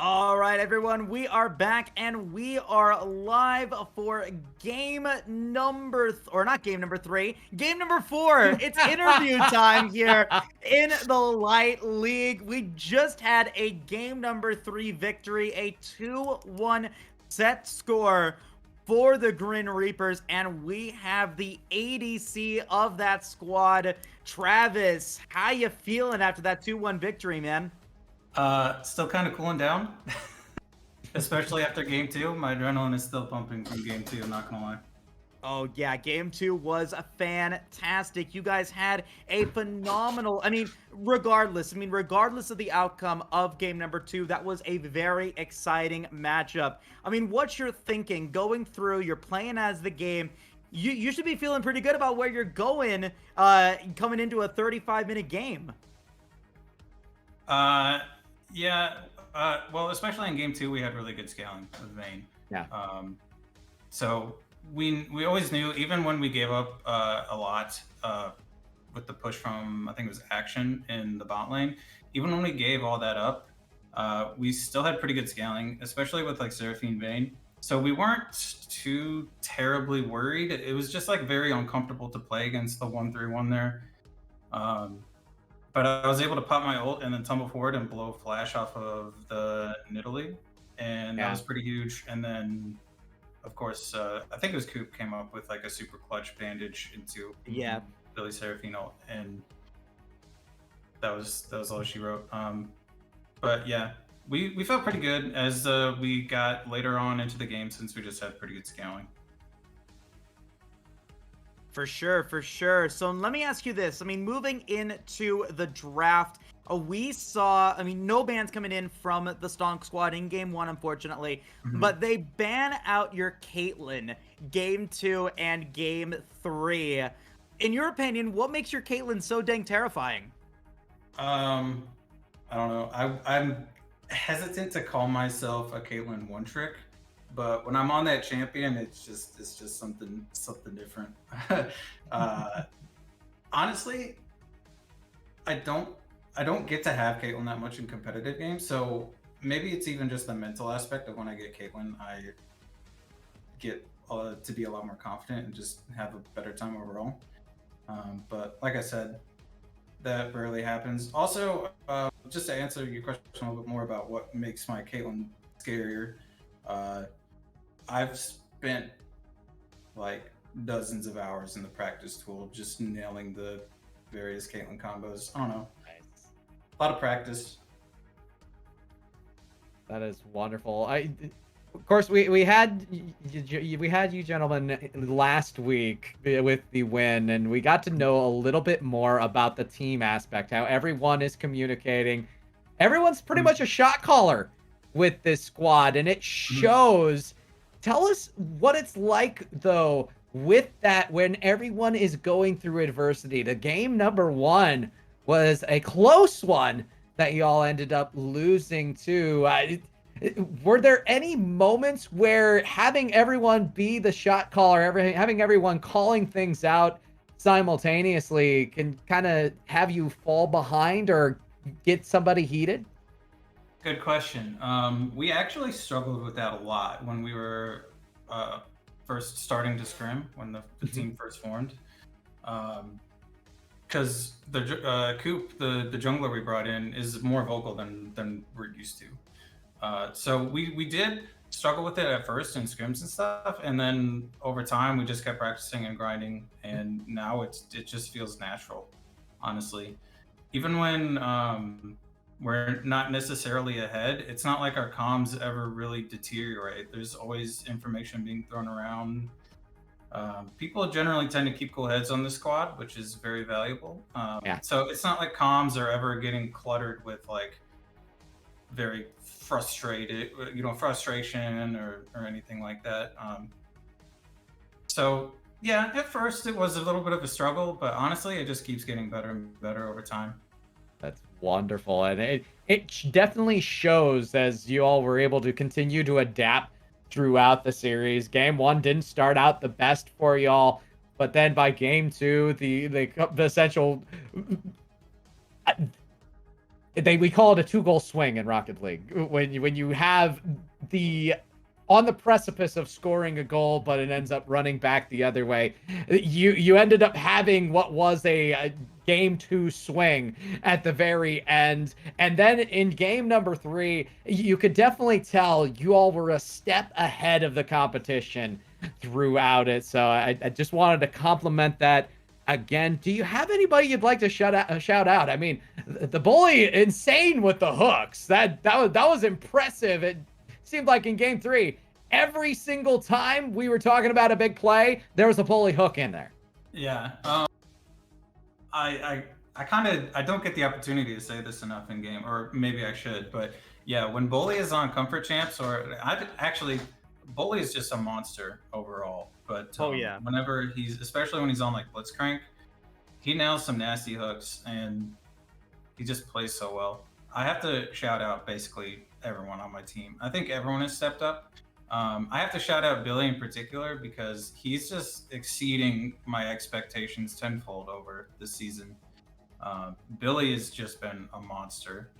All right, everyone, we are back and we are live for game number, or not game number 3, game number 4. It's interview time here in the Light League. We just had a game number 3 victory, a 2-1 set score for the Grin Reapers, and we have the ADC of that squad, Travis. How you feeling after that 2-1 victory, man? Still kind of cooling down, especially after game two. My adrenaline is still pumping from game two, I'm not gonna lie. Oh, yeah, game 2 was fantastic. You guys had a phenomenal, regardless of the outcome of game number 2, that was a very exciting matchup. I mean, what you're thinking going through, you're playing as the game, you should be feeling pretty good about where you're going coming into a 35-minute game. Uh, yeah, well, especially in game two, we had really good scaling with Vayne. Yeah. So we always knew, even when we gave up a lot with the push from, I think it was Action in the bot lane, even when we gave all that up, we still had pretty good scaling, especially with like Seraphine Vayne. So we weren't too terribly worried. It was just like very uncomfortable to play against the 1-3-1 there. But I was able to pop my ult and then tumble forward and blow flash off of the Nidalee, and that was pretty huge. And then, of course, I think it was Coop came up with like a super clutch bandage into Billy Seraphine ult, and that was all she wrote. But yeah, we felt pretty good as we got later on into the game, since we just had pretty good scaling. For sure, for sure. So let me ask you this. I mean, moving into the draft, we saw, no bans coming in from the Stonk squad in game 1, unfortunately, but they ban out your Caitlyn game 2 and game 3. In your opinion, what makes your Caitlyn so dang terrifying? I don't know. I'm hesitant to call myself a Caitlyn one trick, but when I'm on that champion, it's just something different. Honestly, I don't get to have Caitlyn that much in competitive games, so maybe it's even just the mental aspect of when I get Caitlyn, I get to be a lot more confident and just have a better time overall. But like I said, that rarely happens. Also, just to answer your question a little bit more about what makes my Caitlyn scarier, I've spent like dozens of hours in the practice tool just nailing the various Caitlyn combos. I don't know. Nice. A lot of practice. That is wonderful. Of course, we had you gentlemen last week with the win, and we got to know a little bit more about the team aspect, how everyone is communicating. Everyone's pretty much a shot caller with this squad, and it shows. Tell us what it's like, though, with that when everyone is going through adversity. The game number 1 was a close one that y'all ended up losing to. Were there any moments where having everyone be the shot caller, having everyone calling things out simultaneously can kind of have you fall behind or get somebody heated? Good question. We actually struggled with that a lot when we were first starting to scrim, when the team first formed. Because the Coop, the jungler we brought in, is more vocal than we're used to. So we did struggle with it at first in scrims and stuff, and then over time we just kept practicing and grinding, and now it just feels natural, honestly. Even when we're not necessarily ahead, it's not like our comms ever really deteriorate. There's always information being thrown around. People generally tend to keep cool heads on the squad, which is very valuable. So it's not like comms are ever getting cluttered with like very frustration or anything like that. So yeah, at first it was a little bit of a struggle, but honestly, it just keeps getting better and better over time. That's wonderful, and it definitely shows as you all were able to continue to adapt throughout the series. Game 1 didn't start out the best for y'all, but then by game 2, the essential we call it a 2-goal swing in Rocket League when you have the on the precipice of scoring a goal, but it ends up running back the other way. You ended up having what was a game 2 swing at the very end, and then in game number 3, you could definitely tell you all were a step ahead of the competition throughout it. So I just wanted to compliment that. Again, do you have anybody you'd like to shout out? I mean, the bully, insane with the hooks. That was impressive. It seemed like in game 3, every single time we were talking about a big play, there was a bully hook in there. Yeah. I don't get the opportunity to say this enough in game, or maybe I should, but yeah, when Bully is on Comfort Champs, or Bully is just a monster overall. But whenever especially when he's on like Blitzcrank, he nails some nasty hooks and he just plays so well. I have to shout out basically everyone on my team. I think everyone has stepped up. I have to shout out Billy in particular because he's just exceeding my expectations tenfold over this season. Billy has just been a monster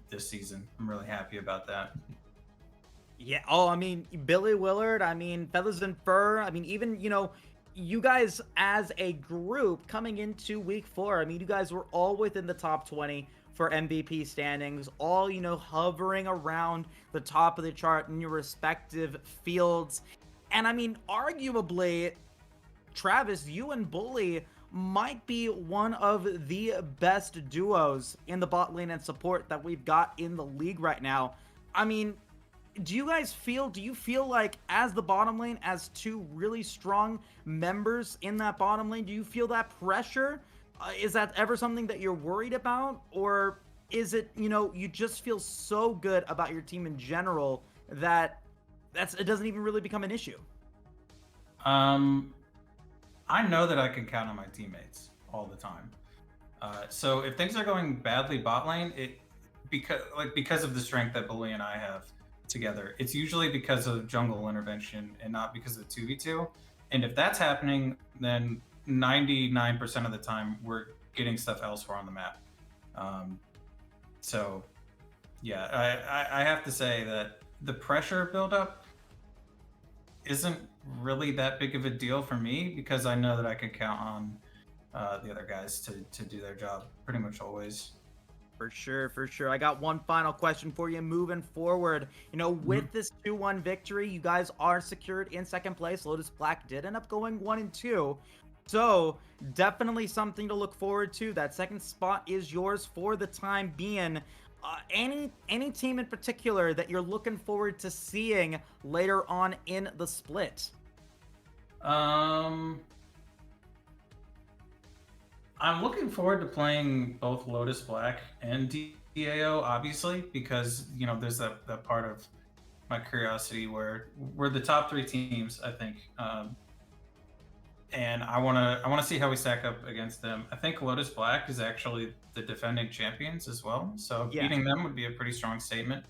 this season. I'm really happy about that. Yeah. Oh, I mean, Billy Willard, I mean, Feathers and Fur. I mean, even, you guys as a group coming into week 4, I mean, you guys were all within the top 20 for MVP standings, all, hovering around the top of the chart in your respective fields. And I mean, arguably, Travis, you and Bully might be one of the best duos in the bot lane and support that we've got in the league right now. I mean, do you feel like as the bottom lane, as 2 really strong members in that bottom lane, do you feel that pressure? Is that ever something that you're worried about? Or is it, you just feel so good about your team in general that it doesn't even really become an issue? I know that I can count on my teammates all the time. So if things are going badly bot lane, because of the strength that Bully and I have together, it's usually because of jungle intervention and not because of 2v2. And if that's happening, then 99% of the time we're getting stuff elsewhere on the map. So yeah, I have to say that the pressure buildup isn't really that big of a deal for me because I know that I can count on the other guys to do their job pretty much always. For sure. I got one final question for you moving forward. With this 2-1 victory, you guys are secured in second place. Lotus Black did end up going 1-2. So definitely something to look forward to. That second spot is yours for the time being. Any team in particular that you're looking forward to seeing later on in the split? I'm looking forward to playing both Lotus Black and DAO, obviously, because there's that part of my curiosity where we're the top 3 teams, I think, and I want to see how we stack up against them. I think Lotus Black is actually the defending champions as well, so beating them would be a pretty strong statement.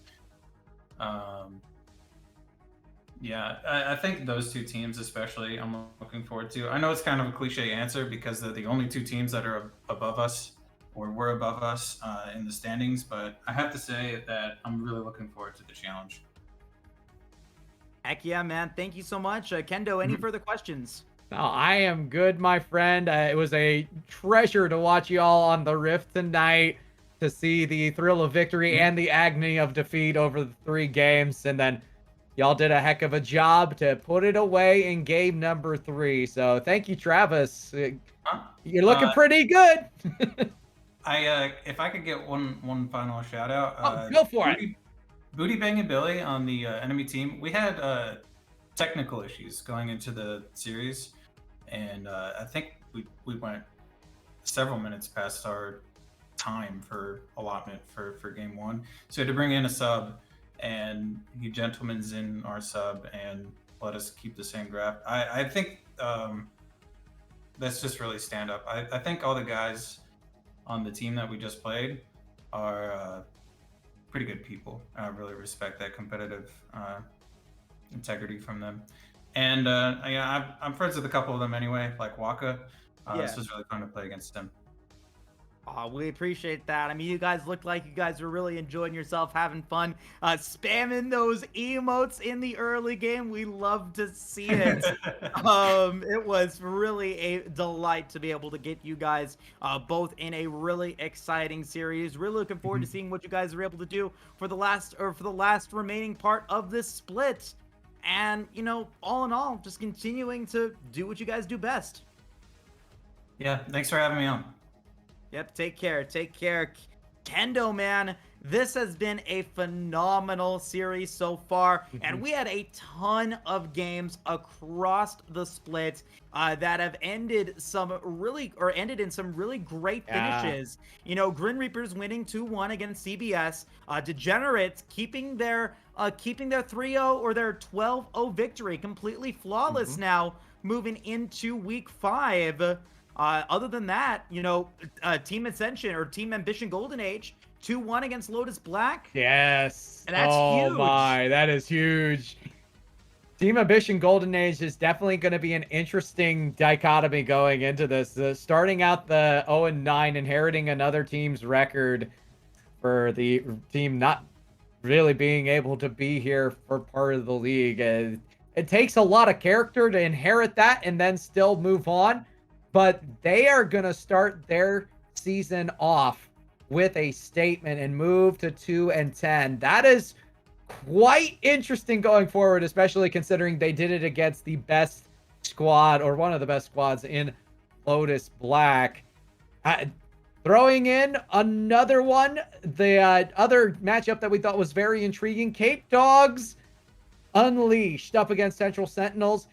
Yeah, I think those 2 teams especially I'm looking forward to. I know it's kind of a cliche answer because they're the only 2 teams that are above us or were above us in the standings, but I have to say that I'm really looking forward to the challenge. Heck yeah, man. Thank you so much. Kendo, any further questions? No, I am good, my friend. It was a treasure to watch you all on the Rift tonight, to see the thrill of victory and the agony of defeat over the 3 games, and then y'all did a heck of a job to put it away in game number 3. So thank you, Travis. You're looking pretty good. If I could get one final shout out. Go for it. Booty Banging Billy on the enemy team. We had technical issues going into the series, and I think we went several minutes past our time for allotment for game 1. So we had to bring in a sub, and he gentleman's in our sub and let us keep the same graph. I think that's just really stand up. I think all the guys on the team that we just played are pretty good people. I really respect that competitive integrity from them. And I'm friends with a couple of them anyway, like Waka. This was really fun to play against him. Oh, we appreciate that. I mean, you guys look like you guys were really enjoying yourself, having fun, spamming those emotes in the early game. We love to see it. It was really a delight to be able to get you guys both in a really exciting series. Really looking forward to seeing what you guys are able to do for the last remaining part of this split. And, all in all, just continuing to do what you guys do best. Yeah, thanks for having me on. Yep, take care. Take care. Kendo, man, this has been a phenomenal series so far, and we had a ton of games across the split that have ended in some really great finishes. Grin Reapers winning 2-1 against CBS. Degenerates keeping their 3-0 or their 12-0 victory, completely flawless now, moving into week 5. Other than that, Team Ascension or Team Ambition Golden Age 2-1 against Lotus Black. Yes. And that's oh huge. My, that is huge. Team Ambition Golden Age is definitely going to be an interesting dichotomy going into this. Starting out the 0-9, inheriting another team's record for the team not really being able to be here for part of the league. It takes a lot of character to inherit that and then still move on. But they are going to start their season off with a statement and move to 2-10. That is quite interesting going forward, especially considering they did it against the best squad or one of the best squads in Lotus Black. Throwing in another one, the other matchup that we thought was very intriguing, Cape Dogs Unleashed up against Central Sentinels.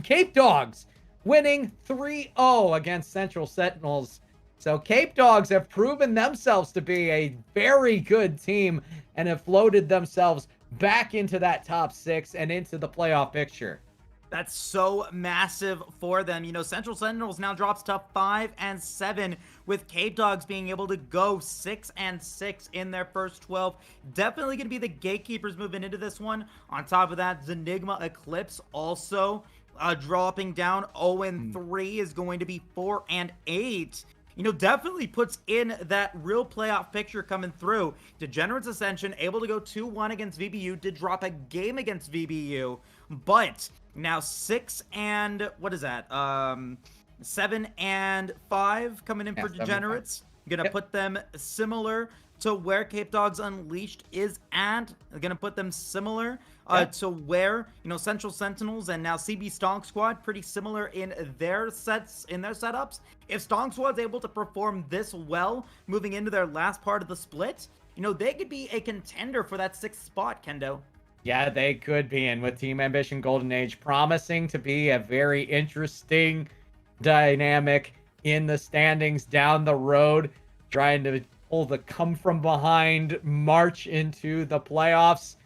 Cape Dogs winning 3-0 against Central Sentinels. So Cape Dogs have proven themselves to be a very good team and have floated themselves back into that top 6 and into the playoff picture. That's so massive for them. Central Sentinels now drops to 5-7, with Cape Dogs being able to go 6-6 in their first 12. Definitely going to be the gatekeepers moving into this one. On top of that, Zenigma Eclipse also dropping down 0-3 is going to be 4-8. Definitely puts in that real playoff picture coming through. Degenerates Ascension able to go 2-1 against VBU, did drop a game against VBU, but now 7-5 coming in for Degenerates. Gonna put them similar to where Cape Dogs Unleashed is at. Gonna put them similar to where Central Sentinels and now CB Stonk Squad, pretty similar in their setups. If Stonk Squad's able to perform this well moving into their last part of the split, they could be a contender for that 6th spot, Kendo. Yeah, they could be. And with Team Ambition Golden Age promising to be a very interesting dynamic in the standings down the road, trying to pull the come from behind march into the playoffs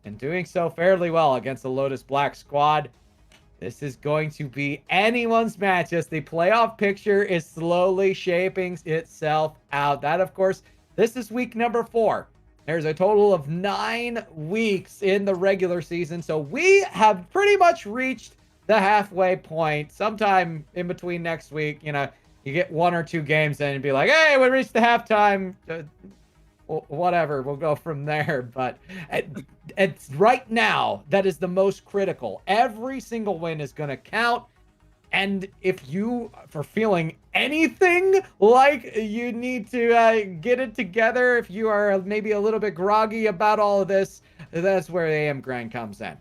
and doing so fairly well against the Lotus Black squad. This is going to be anyone's match as the playoff picture is slowly shaping itself out. That, of course, this is week number 4. There's a total of 9 weeks in the regular season, so we have pretty much reached the halfway point. Sometime in between next week, you get 1 or 2 games in and be like, hey, we reached the halftime. Whatever, we'll go from there. But it's right now, that is the most critical. Every single win is going to count. And if you are feeling anything like you need to get it together, if you are maybe a little bit groggy about all of this, that's where the AM Grind comes in.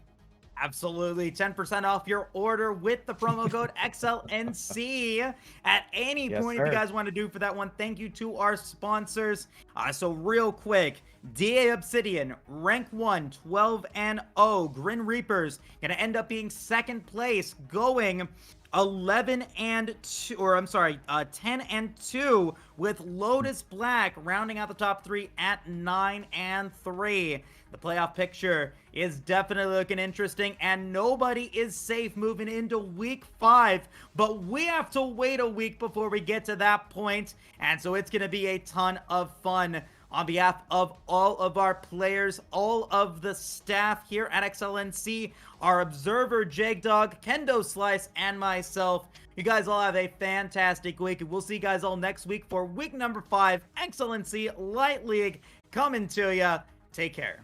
Absolutely. 10% off your order with the promo code XLNC at any point if you guys want to do for that one. Thank you to our sponsors. So real quick, DA Obsidian, rank 1, 12-0. Grin Reapers going to end up being 2nd place, going 10-2 with Lotus Black rounding out the top 3 at 9-3. The playoff picture is definitely looking interesting, and nobody is safe moving into week 5, but we have to wait a week before we get to that point, and so it's going to be a ton of fun. on behalf of all of our players, all of the staff here at XLNC, our observer Jagdog, Kendo Slice, and myself. You guys all have a fantastic week, and we'll see you guys all next week for week number 5, XLNC Light League, coming to ya. Take care.